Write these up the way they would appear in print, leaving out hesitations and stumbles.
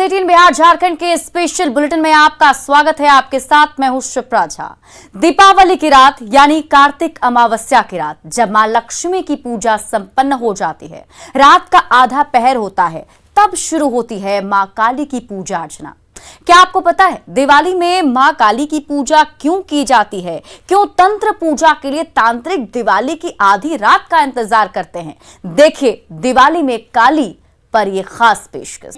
18 बिहार झारखंड के special bulletin में आपका स्वागत है। आपके साथ मैं हूं शिप्रा झा। दीपावली की रात यानी कार्तिक अमावस्या की रात जब मां लक्ष्मी की पूजा संपन्न हो जाती है, रात का आधा पहर होता है, तब शुरू होती है मां काली की पूजा अर्चना। क्या आपको पता है दिवाली में मां काली की पूजा क्यों की जाती है? क्यों तंत्र पूजा के लिए तांत्रिक दिवाली की आधी रात का इंतजार करते हैं? देखिए दिवाली में काली पर यह खास पेशकश।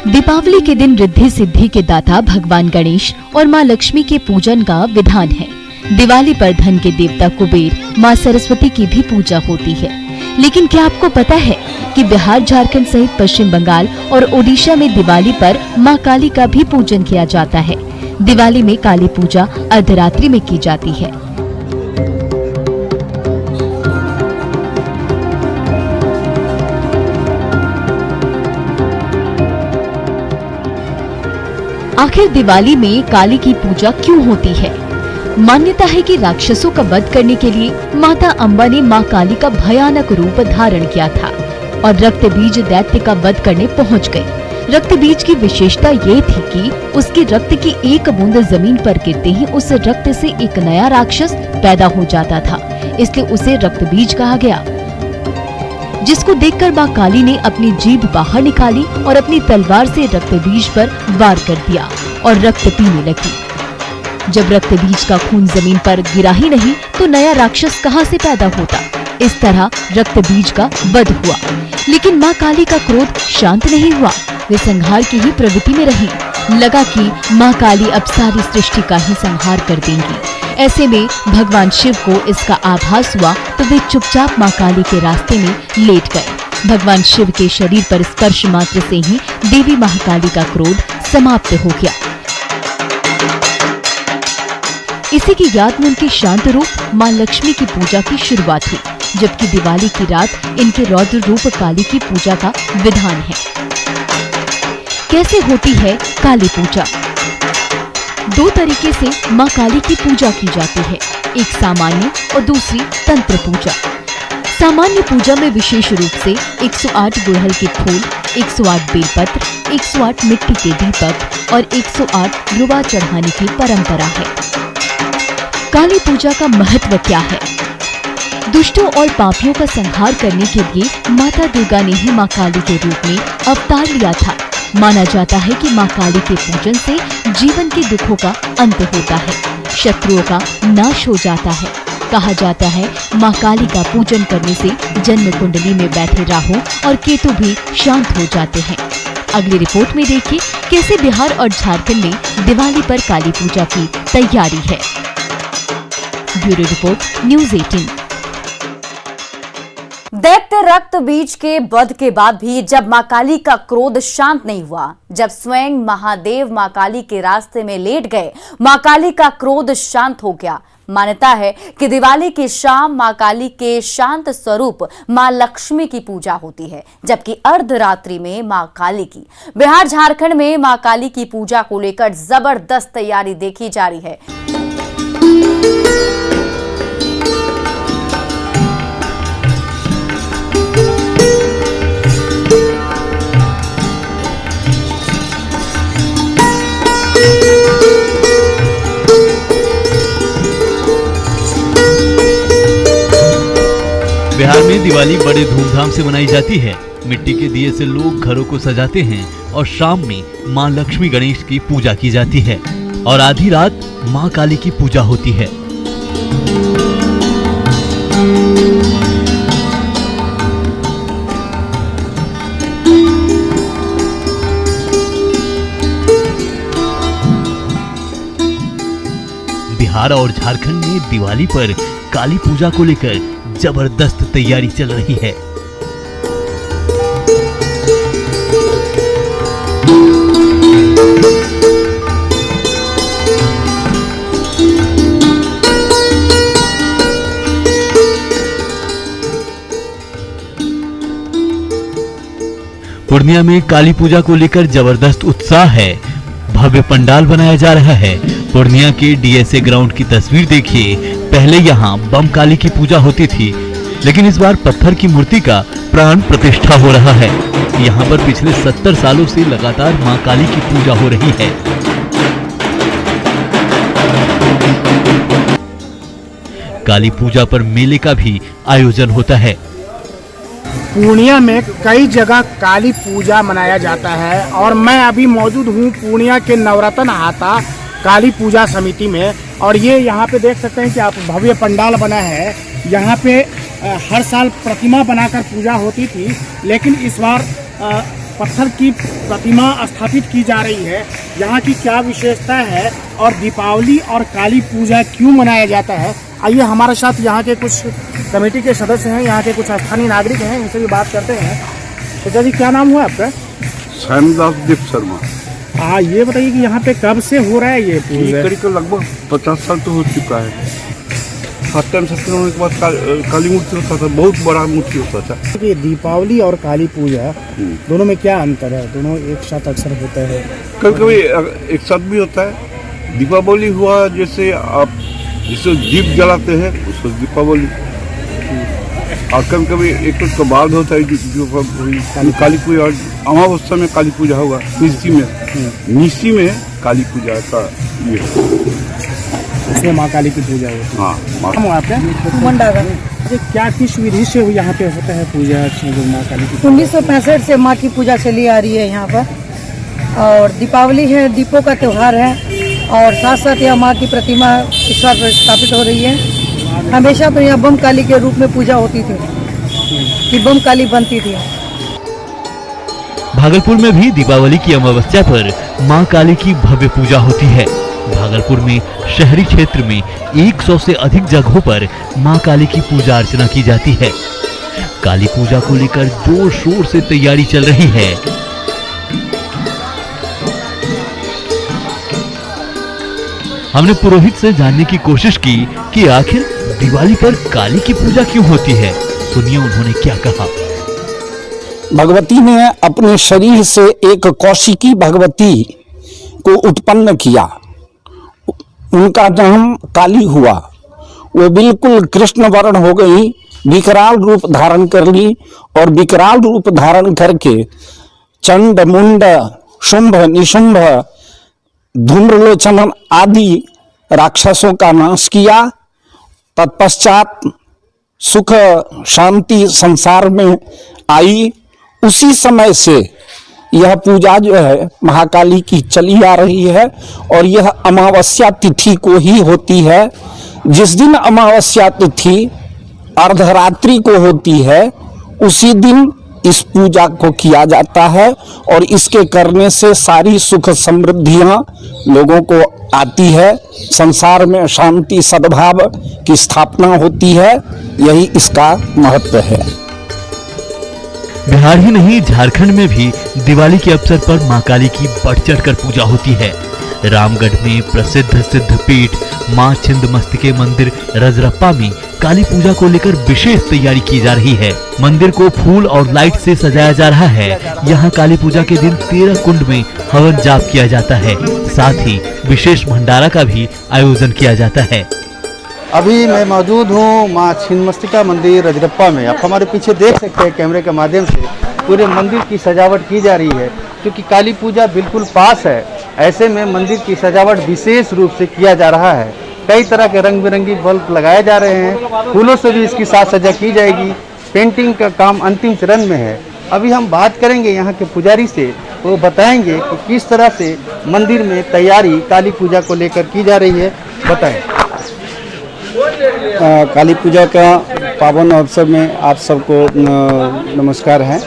दीपावली के दिन रिद्धि सिद्धि के दाता भगवान गणेश और मां लक्ष्मी के पूजन का विधान है। दिवाली पर धन के देवता कुबेर, मां सरस्वती की भी पूजा होती है। लेकिन क्या आपको पता है कि बिहार, झारखंड सहित पश्चिम बंगाल और ओडिशा में दिवाली पर मां काली का भी पूजन किया जाता है। दिवाली में काली पूजा अर्धरात्रि में की जाती है। आखिर दिवाली में काली की पूजा क्यों होती है? मान्यता है कि राक्षसों का वध करने के लिए माता अम्बा ने मां काली का भयानक रूप धारण किया था और रक्त बीज दैत्य का वध करने पहुंच गई। रक्त बीज की विशेषता ये थी कि उसके रक्त की एक बूंद जमीन पर गिरते ही उस रक्त से एक नया राक्षस पैदा हो जाता था, इसलिए उसे रक्त बीज कहा गया। जिसको देखकर मां काली ने अपनी जीभ बाहर निकाली और अपनी तलवार से रक्त बीज पर वार कर दिया और रक्त पीने लगी। जब रक्त बीज का खून जमीन पर गिरा ही नहीं तो नया राक्षस कहां से पैदा होता? इस तरह रक्त बीज का वध हुआ। लेकिन मां काली का क्रोध शांत नहीं हुआ, वे संहार की ही प्रवृत्ति में रही। लगा कि मां काली अब सारी सृष्टि का ही संहार कर देंगी। ऐसे में भगवान शिव को इसका आभास हुआ तो वे चुपचाप मां काली के रास्ते में लेट गए। भगवान शिव के शरीर पर स्पर्श मात्र से ही देवी महाकाली का क्रोध समाप्त हो गया। इसी की याद में उनके शांत रूप मां लक्ष्मी की पूजा की शुरुआत हुई, जबकि दिवाली की रात इनके रौद्र रूप काली की पूजा का विधान है। कैसे होती है काली पूजा? दो तरीके से मां काली की पूजा की जाती है, एक सामान्य और दूसरी तंत्र पूजा। सामान्य पूजा में विशेष रूप से 108 गुड़हल के फूल, 108 बेलपत्र, 108 मिट्टी के दीपक और 108 रुआ चढ़ाने की परंपरा है। काली पूजा का महत्व क्या है? दुष्टों और पापियों का संहार करने के लिए माता दुर्गा ने ही मां काली के रूप में अवतार लिया था। माना जाता है कि मां काली के पूजन से जीवन के दुखों का अंत होता है, शत्रुओं का नाश हो जाता है। कहा जाता है मां काली का पूजन करने से जन्म कुंडली में बैठे राहु और केतु भी शांत हो जाते हैं। अगली रिपोर्ट में देखिए कैसे बिहार और झारखंड में दिवाली पर काली पूजा की तैयारी है। Bureau report, news 18। दैत्य रक्त बीज के वध के बाद भी जब मां काली का क्रोध शांत नहीं हुआ, जब स्वयं महादेव मां काली के रास्ते में लेट गए, मां काली का क्रोध शांत हो गया। मान्यता है कि दिवाली की शाम मां काली के शांत स्वरूप मां लक्ष्मी की पूजा होती है, जबकि अर्धरात्रि में मां काली की। बिहार झारखंड में मां काली की पूजा को लेकर जबरदस्त तैयारी देखी जा रही है। बिहार में दिवाली बड़े धूमधाम से मनाई जाती है। मिट्टी के दिए से लोग घरों को सजाते हैं और शाम में मां लक्ष्मी गणेश की पूजा की जाती है और आधी रात मां काली की पूजा होती है। बिहार और झारखंड में दिवाली पर काली पूजा को लेकर जबरदस्त तैयारी चल रही है। पूर्णिया में काली पूजा को लेकर जबरदस्त उत्साह है। भव्य पंडाल बनाया जा रहा है। पूर्णिया के डीएसए ग्राउंड की तस्वीर देखिए। पहले यहाँ बम काली की पूजा होती थी, लेकिन इस बार पत्थर की मूर्ति का प्राण प्रतिष्ठा हो रहा है। यहाँ पर पिछले 70 सालों से लगातार मां काली की पूजा हो रही है। काली पूजा पर मेले का भी आयोजन होता है। पूर्णिया में कई जगह काली पूजा मनाया जाता है और मैं अभी मौजूद हूँ पूर्णिया के नवरत्न हाता काली पूजा समिति में। और ये यहाँ पे देख सकते हैं कि आप भव्य पंडाल बना है। यहाँ पे हर साल प्रतिमा बनाकर पूजा होती थी, लेकिन इस बार पत्थर की प्रतिमा स्थापित की जा रही है। यहाँ की क्या विशेषता है और दीपावली और काली पूजा क्यों मनाया जाता है, आइए हमारे साथ यहाँ के कुछ कमेटी के सदस्य हैं, यहाँ के कुछ स्थानीय नागरिक हैं, इनसे भी बात करते हैं। चाचा जी, क्या नाम हुआ आपका? श्यामदास दीप शर्मा। हाँ, ये बताइए कि यहाँ पे कब से हो रहा है ये पूजा? करीब लगभग 50 साल तो हो चुका है। सत्यम होने के बाद काली मूर्ति होता था, बहुत बड़ा मूर्ति होता था। कि दीपावली और काली पूजा दोनों में क्या अंतर है? दोनों एक साथ अक्सर होता है, कभी कभी एक साथ भी होता है। दीपावली हुआ जैसे आप जिससे दीप जलाते हैं उसको दीपावली, और कभी कभी एक तो बाद होता है जो काली पूजा। अमावस्या में काली पूजा होगा, निशी में काली पूजा का ये उसमें माँ काली की पूजा होती है। हाँ, आपका मंडागा क्या किस विधि से यहाँ पे होता है पूजा जो माँ काली की? 1965 से माँ की पूजा चली आ रही है यहाँ पर। और दीपावली है, दीपों का त्यौहार है, और साथ साथ यहाँ माँ की प्रतिमा इस बार स्थापित हो रही है। हमेशा तो यहाँ बम काली के रूप में पूजा होती थी कि बम काली बनती थी। भागलपुर में भी दीपावली की अमावस्या पर मां काली की भव्य पूजा होती है। भागलपुर में शहरी क्षेत्र में 100 से अधिक जगहों पर मां काली की पूजा अर्चना की जाती है। काली पूजा को लेकर जोर शोर से तैयारी चल रही है। हमने पुरोहित से जानने की कोशिश की कि आखिर दिवाली पर काली की पूजा क्यों होती है। सुनिए उन्होंने क्या कहा। भगवती ने अपने शरीर से एक कौशिकी भगवती को उत्पन्न किया। उनका जन्म काली हुआ। वो बिल्कुल कृष्ण वर्ण हो गई, विकराल रूप धारण कर ली, और विकराल रूप धारण करके चंड मुंड शुंभ निशुंभ धूम्रलोचन आदि राक्षसों का नाश किया। तत्पश्चात सुख शांति संसार में आई। उसी समय से यह पूजा जो है महाकाली की चली आ रही है, और यह अमावस्या तिथि को ही होती है। जिस दिन अमावस्या तिथि अर्धरात्रि को होती है, उसी दिन इस पूजा को किया जाता है, और इसके करने से सारी सुख समृद्धियां लोगों को आती है। संसार में शांति सद्भाव की स्थापना होती है। यही इसका महत्व है। बिहार ही नहीं, झारखंड में भी दिवाली के अवसर पर मां काली की बढ़ चढ़कर पूजा होती है। रामगढ़ में प्रसिद्ध सिद्धपीठ मां छिंदमस्तिके मंदिर रजरप्पा में काली पूजा को लेकर विशेष तैयारी की जा रही है। मंदिर को फूल और लाइट से सजाया जा रहा है। यहाँ काली पूजा के दिन 13 कुंड में हवन जाप किया जाता है। साथ ही विशेष भंडारा का भी आयोजन किया जाता है। अभी मैं मौजूद हूँ माँ छिन्नमस्तिका मंदिर रजरप्पा में। आप हमारे पीछे देख सकते हैं कैमरे के माध्यम से पूरे मंदिर की सजावट की जा रही है, क्योंकि काली पूजा बिल्कुल पास है। ऐसे में मंदिर की सजावट विशेष रूप से किया जा रहा है। कई तरह के रंग बिरंगी बल्ब लगाए जा रहे हैं। फूलों से भी इसकी साज सज्जा की जाएगी। पेंटिंग का काम अंतिम चरण में है। अभी हम बात करेंगे यहाँ के पुजारी से, वो बताएंगे कि किस तरह से मंदिर में तैयारी काली पूजा को लेकर की जा रही है। बताएं। काली पूजा का पावन अवसर में आप सबको नमस्कार है।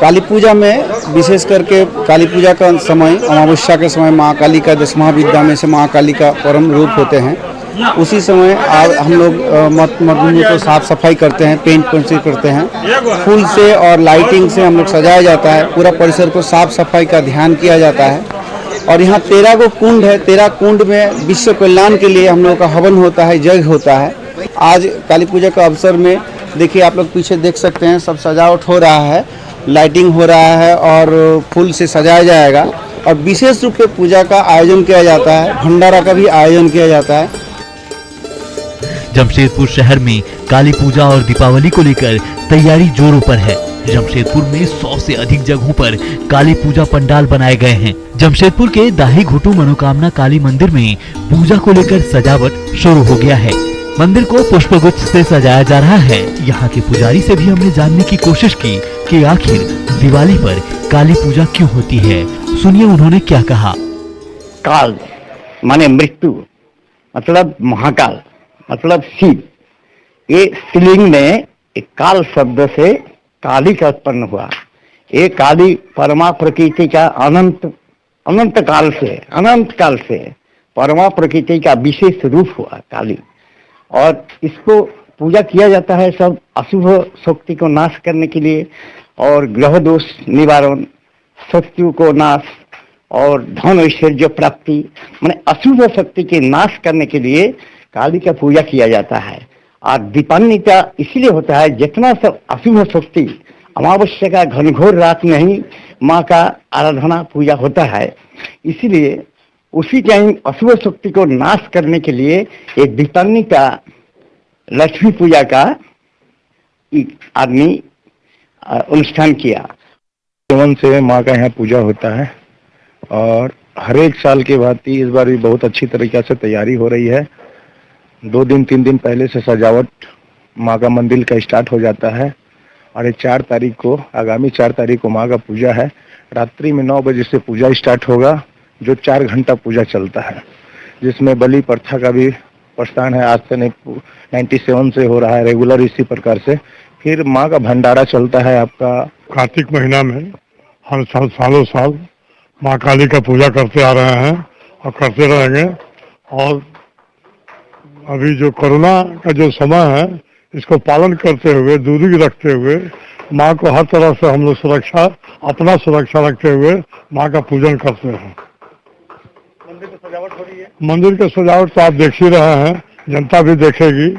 काली पूजा में विशेष करके काली पूजा का समय अमावस्या के समय माँ काली का 10वां विद्या में से माँ काली का परम रूप होते हैं। उसी समय हम लोग मंदिर को साफ सफाई करते हैं, पेंट पंचिंग करते हैं, फूल से और लाइटिंग से हम लोग सजाया जाता है। पूरा परिसर को साफ सफाई का ध्यान किया जाता है। और यहाँ 13 गो कुंड है। 13 कुंड में विश्व कल्याण के लिए हम लोग का हवन होता है, यज्ञ होता है। आज काली पूजा का अवसर में देखिए, आप लोग पीछे देख सकते हैं, सब सजावट हो रहा है। लाइटिंग हो रहा है और फूल से सजाया जाएगा और विशेष रूप से पूजा का आयोजन किया जाता है, भंडारा का भी आयोजन किया जाता है। जमशेदपुर शहर में काली पूजा और दीपावली को लेकर तैयारी जोरों पर है। जमशेदपुर में 100 से अधिक जगहों पर काली पूजा पंडाल बनाए गए हैं। जमशेदपुर के दाही घुटू मनोकामना काली मंदिर में पूजा को लेकर सजावट शुरू हो गया है। मंदिर को पुष्पगुच्छ से सजाया जा रहा है। यहाँ के पुजारी से भी हमने जानने की कोशिश की कि आखिर दिवाली पर काली पूजा क्यों होती है। सुनिए उन्होंने क्या कहा। काल माने मृत्यु, मतलब महाकाल, मतलब शिव। ये स्त्रीलिंग में एक काल शब्द से काली का उत्पन्न हुआ। ये काली परमा प्रकृति का अनंत काल से परमा प्रकृति का विशेष रूप हुआ काली। और इसको पूजा किया जाता है सब अशुभ शक्ति को नाश करने के लिए और ग्रह दोष निवारण, शत्रु को नाश और धन ऐश्वर्य प्राप्ति, माने अशुभ शक्ति के नाश करने के लिए काली का पूजा किया जाता है। और दीपान्विता इसलिए होता है जितना सब अशुभ शक्ति अमावस्या का घनघोर रात में ही माँ का आराधना पूजा होता है, इसलिए उसी टाइम अशुभ शक्ति को नाश करने के लिए एक दीपान्विता लक्ष्मी पूजा का आदमी अनुष्ठान किया। मन से माँ का यहाँ पूजा होता है और हर एक साल के भांति इस बार भी बहुत अच्छी तरीके से तैयारी हो रही है। 2 दिन 3 दिन पहले से सजावट माँ का मंदिर का स्टार्ट हो जाता है और ये 4 तारीख को, आगामी 4 तारीख को माँ का पूजा है। रात्रि में 9 बजे से पूजा स्टार्ट होगा, जो 4 घंटा पूजा चलता है, जिसमें बलि प्रथा का भी प्रस्थान है। आज से नहीं, 97 से हो रहा है रेगुलर इसी प्रकार से। फिर माँ का भंडारा चलता है आपका कार्तिक महीना में। हम सालों साल माँ काली का पूजा करते आ रहे हैं और करते रहेंगे। और अभी जो कोरोना का जो समय है, इसको पालन करते हुए, दूरी रखते हुए, माँ को हर तरह से हम लोग अपना सुरक्षा रखते हुए माँ का पूजन करते हैं। मंदिर की सजावट हो रही है। मंदिर की सजावट तो आप देख ही रहे हैं, जनता भी देखेगी।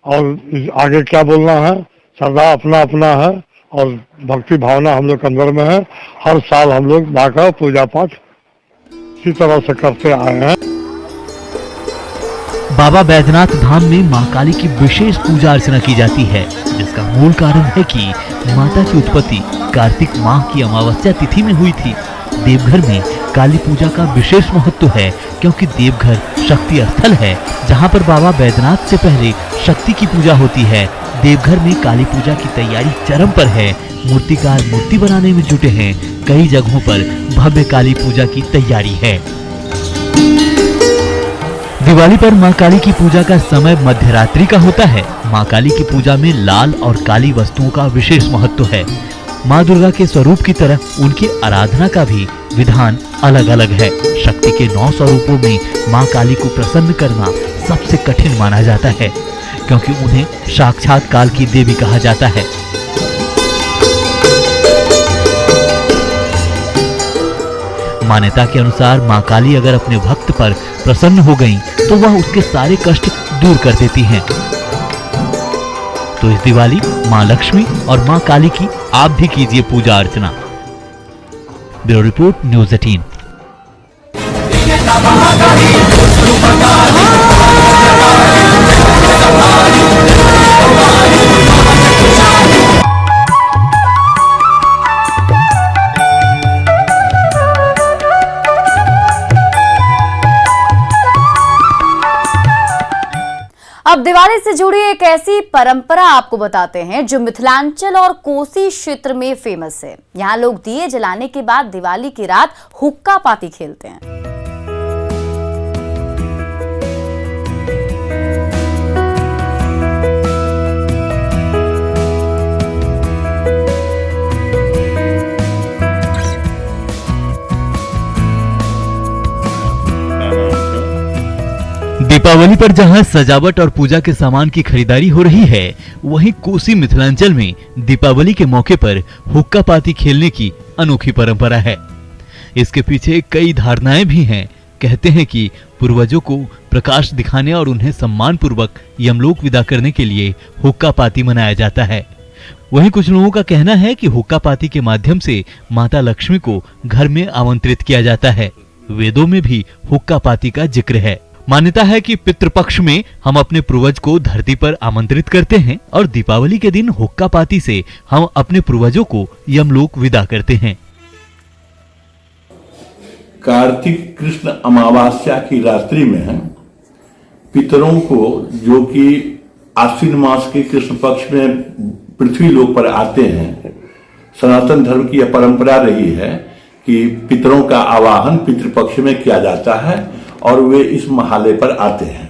और आगे क्या बोलना है, श्रद्धा अपना अपना है और भक्ति भावना हम लोग के अंदर में है। हर साल हम लोग माँ का पूजा पाठ इसी तरह से करते आए हैं। बाबा बैद्यनाथ धाम में मां काली की विशेष पूजा अर्चना की जाती है, जिसका मूल कारण है कि माता की उत्पत्ति कार्तिक माह की अमावस्या तिथि में हुई थी। देवघर में काली पूजा का विशेष महत्व है, क्योंकि देवघर शक्ति स्थल है, जहां पर बाबा बैद्यनाथ से पहले शक्ति की पूजा होती है। देवघर में काली पूजा की तैयारी चरम पर है। मूर्तिकार मूर्ति बनाने में जुटे हैं। कई जगहों पर भव्य काली पूजा की तैयारी है। दिवाली पर मां काली की पूजा का समय मध्यरात्रि का होता है। मां काली की पूजा में लाल और काली वस्तुओं का विशेष महत्व है। मां दुर्गा के स्वरूप की तरह उनकी आराधना का भी विधान अलग अलग है। शक्ति के 9 स्वरूपों में मां काली को प्रसन्न करना सबसे कठिन माना जाता है, क्योंकि उन्हें साक्षात काल की देवी कहा जाता है। मान्यता के अनुसार मां काली अगर अपने भक्त पर प्रसन्न हो गईं, तो वह उसके सारे कष्ट दूर कर देती हैं। तो इस दिवाली मां लक्ष्मी और मां काली की आप भी कीजिए पूजा अर्चना। Bureau report, news 18। अब दिवाली से जुड़ी एक ऐसी परंपरा आपको बताते हैं जो मिथिलांचल और कोसी क्षेत्र में फेमस है। यहाँ लोग दिए जलाने के बाद दिवाली की रात हुक्का पाती खेलते हैं। दीपावली पर जहां सजावट और पूजा के सामान की खरीदारी हो रही है, वहीं कोसी मिथिलांचल में दीपावली के मौके पर हुक्का पाती खेलने की अनोखी परंपरा है। इसके पीछे कई धारणाएं भी हैं। कहते हैं कि पूर्वजों को प्रकाश दिखाने और उन्हें सम्मान पूर्वक यमलोक विदा करने के लिए हुक्का पाती मनाया जाता है। वहीं कुछ लोगों का कहना है कि हुक्का पाती के माध्यम से माता लक्ष्मी को घर में आमंत्रित किया जाता है। वेदों में भी हुक्का पाती का जिक्र है। मान्यता है कि पितृपक्ष में हम अपने पूर्वज को धरती पर आमंत्रित करते हैं और दीपावली के दिन हुक्का पाती से हम अपने पूर्वजों को यमलोक विदा करते हैं। कार्तिक कृष्ण अमावस्या की रात्रि में पितरों को, जो कि आश्विन मास के कृष्ण पक्ष में पृथ्वी लोक पर आते हैं, सनातन धर्म की यह परंपरा रही है कि पितरों का आवाहन पितृपक्ष में किया जाता है और वे इस महालय पर आते हैं।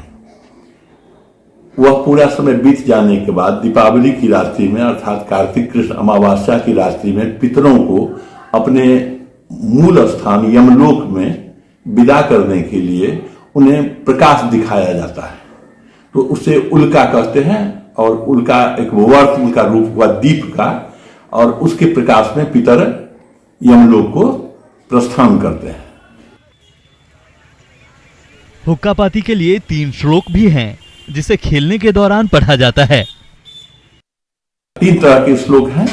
वह पूरा समय बीत जाने के बाद दीपावली की रात्रि में अर्थात कार्तिक कृष्ण अमावस्या की रात्रि में पितरों को अपने मूल स्थान यमलोक में विदा करने के लिए उन्हें प्रकाश दिखाया जाता है। तो उसे उल्का कहते हैं और उल्का एक वर्त उल्का रूप हुआ दीप का, और उसके प्रकाश में पितर यमलोक को प्रस्थान करते हैं। हुक्का पाती के लिए 3 श्लोक भी हैं, जिसे खेलने के दौरान पढ़ा जाता है। 3 तरह के श्लोक हैं।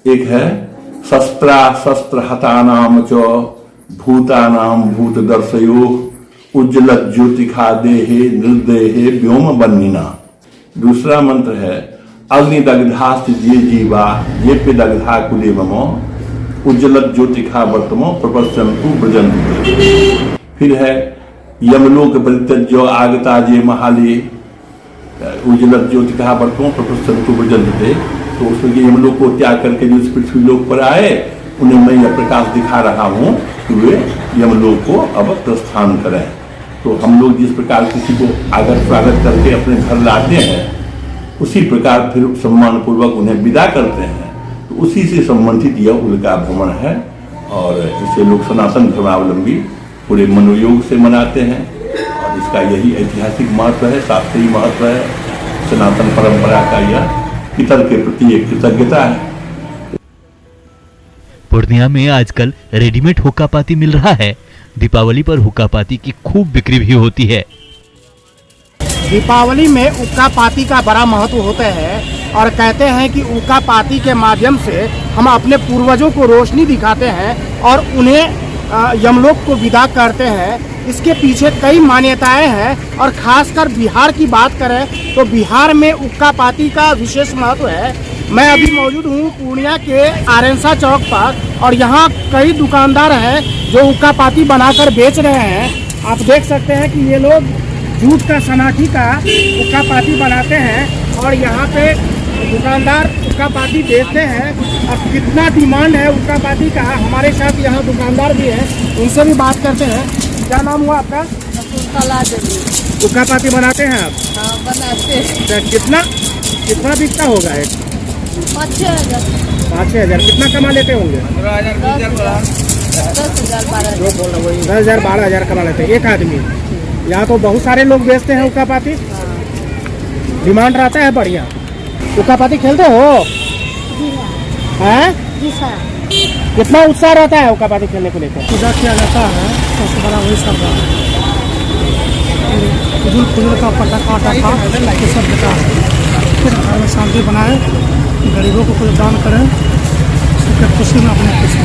एक है शस्त्रा शस्त्र हतानाम च भूतानाम भूत दर्शयो उज्ज्वल ज्योतिखा देहे निर्देहे व्योम बन्निना। दूसरा मंत्र है अग्निदग्धास्त ये जीवा ये पे दग्धा कुले ममो उज्ज्वल ज्योतिखा वर्तमो प्रपश्यन्तु ब्रजन्ते। फिर है यमलोक परित्यज्य आगता जे महाले उज्ज्वल ज्योतिखा वर्तमो प्रपश्यन्तु ब्रजन्ते। तो उसमें यमलोक को त्याग करके जो इस पृथ्वी लोक पर आए, उन्हें मैं यह प्रकाश दिखा रहा हूँ कि वे यमलोक को अब प्रस्थान करें। तो हम लोग जिस प्रकार किसी को आदर स्वागत करके अपने घर लाते हैं, उसी प्रकार फिर सम्मान पूर्वक उन्हें विदा करते हैं। तो उसी से संबंधित यह उल्का भ्रमण है और इसे लोग सनातन धर्मावलंबी पूरे मनोयोग से मनाते हैं और इसका यही ऐतिहासिक महत्व है, शास्त्रीय महत्व है। सनातन परंपरा का यह पितर के प्रति एक कृतज्ञता है। पूर्णिया में आजकल रेडीमेड हुक्का पाती मिल रहा है। दीपावली पर हुक्का पाती की खूब बिक्री भी होती है। दीपावली में हुक्का पाती का बड़ा महत्व होता है और कहते हैं कि हुक्का पाती के माध्यम से हम अपने पूर्वजों को रोशनी दिखाते हैं और उन्हें यमलोक को विदा करते हैं। इसके पीछे कई मान्यताएं हैं और खासकर बिहार की बात करें तो बिहार में हुक्का पाती का विशेष महत्व है। मैं अभी मौजूद हूँ पूर्णिया के आरएनसा चौक पर और यहाँ कई दुकानदार हैं जो हुक्का पाती बनाकर बेच रहे हैं। आप देख सकते हैं कि ये लोग जूट का सनाठी का हुक्का पाती बनाते हैं और यहाँ पे दुकानदार हुक्का पाती बेचते हैं। अब कितना डिमांड है हुक्का पाती का, हमारे साथ यहाँ दुकानदार भी हैं, उनसे भी बात करते हैं। क्या नाम हुआ आपका? हुक्का पाती बनाते हैं आप? हाँ, बनाते हैं। तो कितना बिकता होगा एक? 5-6 हज़ार। कितना कमा लेते होंगे? 10,000-12,000 कमा लेते हैं एक आदमी। यहाँ तो बहुत सारे लोग बेचते हैं हुक्का पाती, डिमांड रहता है बढ़िया। हुक्का पाती खेलते हो? हैं? कितना उत्साह रहता है हुक्का पाती खेलने को लेकर? पूजा किया जाता है, सबसे बड़ा वही सब है। फुल का पटाखा ये सब देता है। फिर घर में शांति बनाए, गरीबों को कुछ दान करें, उसके खुशी में अपने खुशी।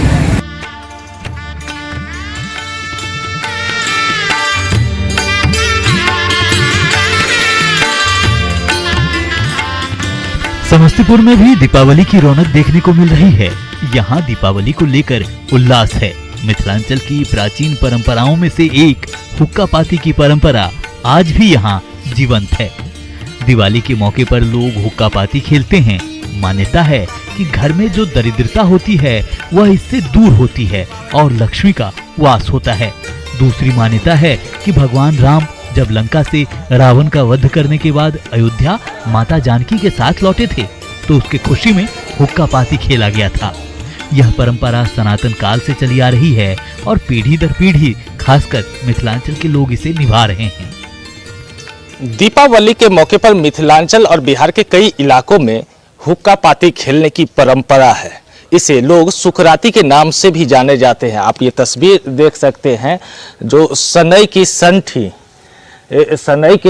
समस्तीपुर में भी दीपावली की रौनक देखने को मिल रही है। यहाँ दीपावली को लेकर उल्लास है। मिथिलांचल की प्राचीन परंपराओं में से एक हुक्का पाती की परंपरा आज भी यहाँ जीवंत है। दिवाली के मौके पर लोग हुक्का पाती खेलते हैं। मान्यता है कि घर में जो दरिद्रता होती है वह इससे दूर होती है और लक्ष्मी का वास होता है। दूसरी मान्यता है कि भगवान राम जब लंका से रावण का वध करने के बाद अयोध्या माता जानकी के साथ लौटे थे तो उसके खुशी में हुक्का पाती खेला गया था। यह परंपरा सनातन काल से चली आ रही है और पीढ़ी दर पीढ़ी खासकर मिथिलांचल के लोग इसे निभा रहे हैं। दीपावली के मौके पर मिथिलांचल और बिहार के कई इलाकों में हुक्का पाती खेलने की परंपरा है। इसे लोग सुखराती के नाम से भी जाने जाते हैं। आप ये तस्वीर देख सकते हैं जो सनई की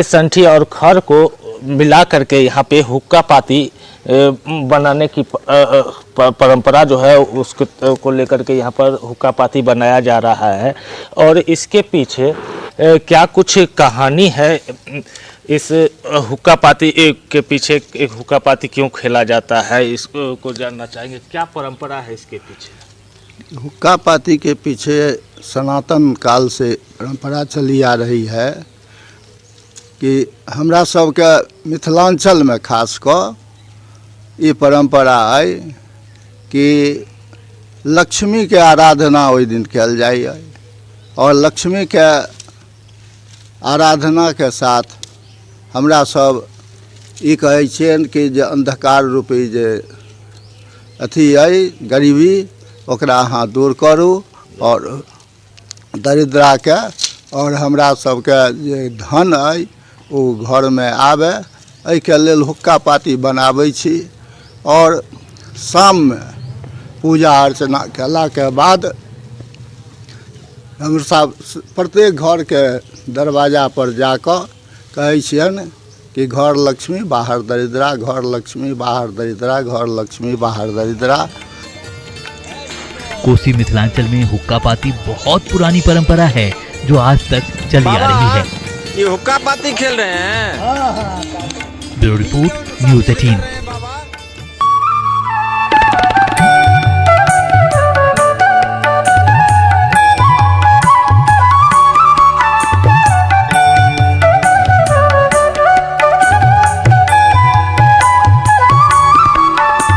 संठी और खर को मिला करके यहाँ पे हुक्का पाती बनाने की परंपरा जो है उसको को लेकर के यहाँ पर हुक्का पाती बनाया जा रहा है। और इसके पीछे क्या कुछ कहानी है, इस हुक्का पाती के पीछे एक हुक्का पाती क्यों खेला जाता है, इसको जानना चाहेंगे। क्या परंपरा है इसके पीछे? हुक्का पाती के पीछे सनातन काल से परंपरा चली आ रही है कि हमरा सबके मिथिलांचल में खास कऽ ये परंपरा है कि लक्ष्मी के आराधना ओहि दिन कयल जाइ है और लक्ष्मी के आराधना के साथ हमरा सब ई कहै छियनि कि जे अंधकार रूपी जे अथी है गरीबी ओकरा अहाँ दूर करू और दरिद्रा के और हमरा सबके जे धन है वो घर में आवे, एहि के लेल हुक्का पाती बनाबै छी। और शाम में पूजा अर्चना केला के बाद हम सब प्रत्येक घर के दरवाजा पर जाकर कहै छियनि कि घर लक्ष्मी बाहर दरिद्रा, घर लक्ष्मी बाहर दरिद्रा, घर लक्ष्मी बाहर दरिद्रा। कोसी मिथिलांचल में हुक्का पाती बहुत पुरानी परंपरा है जो आज तक चली आ रही है। ये हुक्का पाती खेल रहे हैं। Bureau report, news 18।